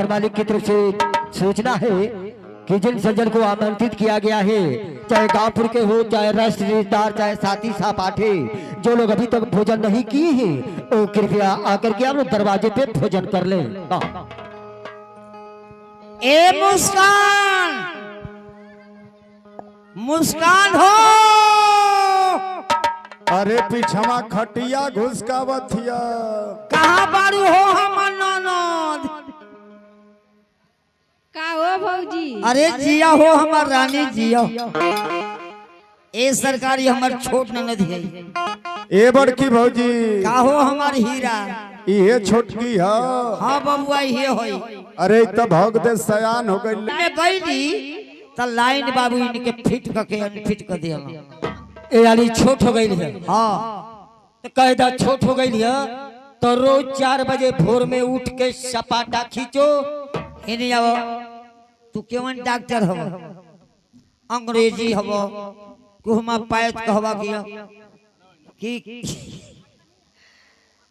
घर मालिक की तरफ से सूचना है कि जिन सज्जन को आमंत्रित किया गया है, चाहे गांवपुर के हो, चाहे रिश्तेदार, चाहे साथी सहपाठी, जो लोग अभी तक भोजन नहीं किए हैं वो कृपया आकर के आप दरवाजे पे भोजन कर लें। ए मुस्कान, मुस्कान हो। अरे पिछवा खटिया घुसकावथिया कहाँ बारू हो हमर ननद? का हो भौजी? अरे जिया हो हमर रानी जिया। ए सरकारी हमर छोट ननद है। ए बड़की भौजी का हो हमर हीरा? ये छोटकी है। हाँ बबुआ ये होई। अरे तब भग दे सयान हो गई। मैं गईली त लाइन बाबू इनके फिट करके अनफिट कर दिया। ए यानी छोट हो गई है। हाँ तो कायदा छोट हो गई है तो रोज 4 बजे भोर में उठ के सपाटा खींचो। इन्हें आओ तू केवन डॉक्टर हो? अंग्रेजी हो कुहमा पायत कहवा किया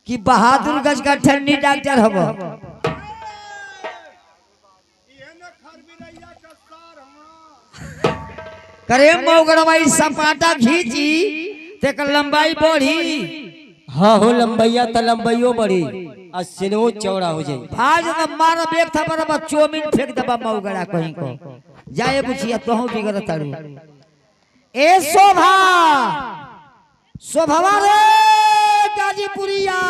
कि बहादुर गज का ठंडी डॉक्टर हो। करे मौगड़वाई सपाटा खींची ते कर लंबाई बढ़ी। हाँ हो लंबैया तो लंबैयो बड़ी और सिनो चौड़ा हो जाए। आज तो मारा बेग था बराबर चौमिन फेंक दबा मौगड़ा कहीं को जाए बुझिया तो बिगड़ तारू। ए शोभा, शोभवा रे गाजीपुरिया।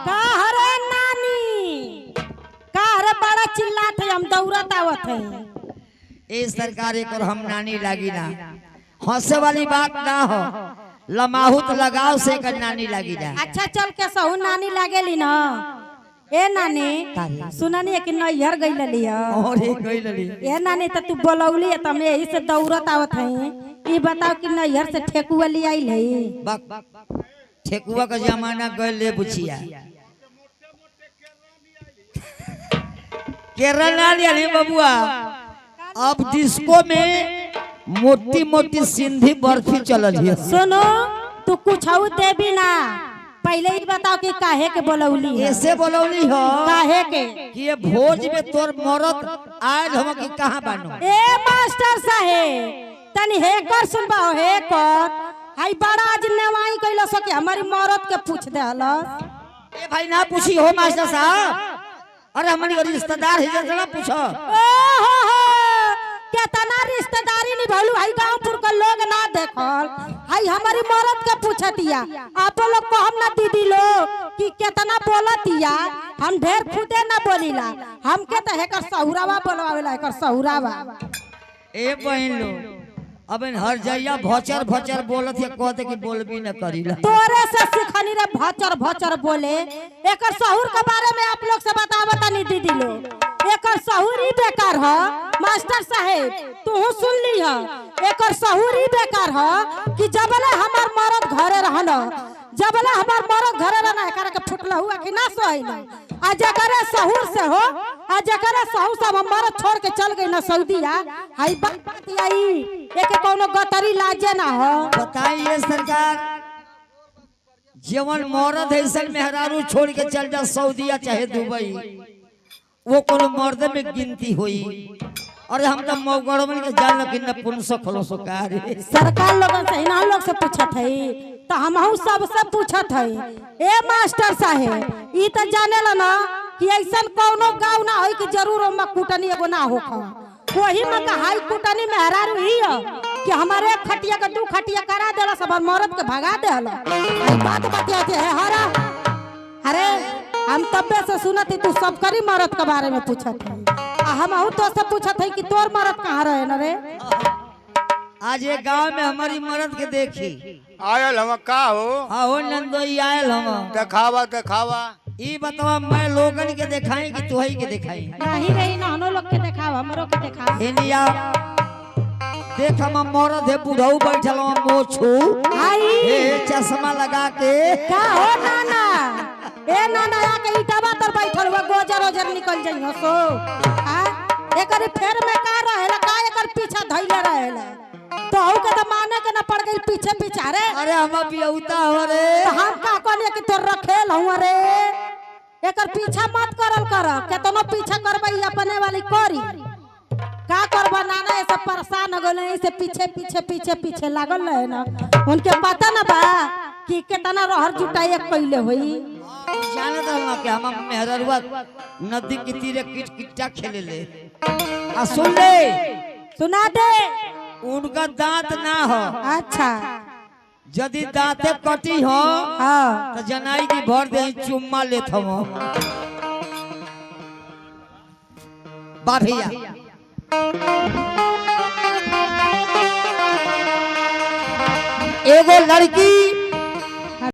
का हरे नानी? का हरे बड़ा चिल्लात है, हम दौड़त आवत है। ए सरकार एक और हम नानी लागी ना, हंसे वाली बात ना हो, लमाहुत लगाव से कर नानी लागी ना। अच्छा चल के सहू नानी लागेली ना। ए नानी सुनानी है कि नैहर गई लिया। और एक गई लली। ए नानी तो तू बोलौली है, तमे यही से दौड़त आवत है। ये बताओ कि नैहर से ठेकुआ ले आई है? ठेकुआ का जमाना गए ले बुझिया। केरल नानी अली बबुआ। अब डिस्को में मोटी मोटी सिंधी बर्फी चलल है। सुनो तू कुछ देवी ना, पहले ही बताओ कि काहे के बोलौली है? ऐसे बोलौली हो काहे के कि ये भोज में तोर मरद आयल हम कि कहां बानो? ए मास्टर साहेब तनी हे कर सुनबा हे कर। हाय बड़ा आज नेवाई कइलो सो कि हमारी मरद के पूछ दे हलस। ए भाई ना पूछी हो मास्टर साहब। अरे हमारी रिश्तेदार है जरा पूछो। ओहो केतना रिश्तेदारी निभालू हाई गांवपुर का लोग ना देखल। हाई हमारी मरद के पूछतिया। आप लोग को हम ना दीदी लो कि केतना बोलतिया। हम ढेर खुदे ना बोलीला, हमके तो हेकर सहुरावा बोलवावेला, हेकर सहुरावा। ए बहन लो अब हर जइया भचर भचर बोलत है, कहते कि बोलबी न करीला। तोरे से सिखनी रे भचर भचर बोले। एकर सहुर के बारे में आप लोग से बतावता नहीं दीदी लो। एकर सहुर ही बेकार है मास्टर साहेब, तू सुन ली है। एकर सहुर ही बेकार है कि जबले हमार मरद घरे रहना, जबले हमार मरद घरे रहना एकर के फुटला हुआ कि ना सही ना। आ जकरे सहुर से हो, आ जकरे सहु सब हमारा छोड़ के चल गई ना सऊदीया। हाई बात आई एके कोनो गतरी लाजे ना हो। बताइए सरकार, जीवन मरद है सन मेहरारू छोड़ के चल जा सऊदीया चाहे दुबई, वो कोनो मर्द में गिनती हुई। अरे हम तो मौगड़वन के जान कि न पुनसो खलोसो कार। सरकार लोगन से इना लोग से पूछत है तो हमहू सब से पूछत है। ए मास्टर साहेब ई तो जानेला ना कि ऐसन कोनो गांव ना होई कि जरूर ओमा कुटनी एगो ना होखा। वही में का हाई कुटनी में हरारू ही है कि हमारे एक खटिया का 2 खटिया करा देला, सब मरद के भगा देला। आई बात बतियाते है हरा। अरे हम तबे से सुनत ही तू सब करी मरद के बारे में पूछत है। हमहू तो से पूछत है कि तोर मरद कहाँ रहे न रे? आज ये गांव में हमारी मर्द के देखी आयल हम का हो? हाँ हो नंदोई आयल हम। देखावा देखावा। ई बतावा मैं लोगन के दिखाई कि तुहई के दिखाई? नहीं रही ना, हम लोग के दिखाओ, हमरो के दिखाओ। हेनिया देख हम मरद है बुढ़ऊ बैठल हम मोछू आई ए चश्मा लगा के। का हो नाना? ए नाना आके ईटावा तर बैठल हुआ गोजर ओजर निकल जाई हो सो। आ एकर फेर में का रहेला, का एकर पीछे धइले रहेला? तो हु के तो माने के ना पड़ गई पीछे पीछे रे। अरे हम बियौता हो रे। तो हम का कोने कि तोर रखेल हूं रे। एकर पीछा मत करल कर, केतनो पीछा करबे ई अपने वाली करी। का करबा नाना ऐसे परेशान हो गए, ऐसे पीछे पीछे पीछे पीछे लागल रहे ना। उनके पता ना बा कि केतना रहर जुटाई कइले होई। जाने दल ना कि हम मेहररुआ नदी के तीरे किटकिटा खेले ले। आ सुन ले, सुना दे। उनका दांत ना हो। अच्छा यदि दांते कटी हो हाँ तो जनाई की भर दे चुम्मा लेत हम। बा भैया एगो लड़की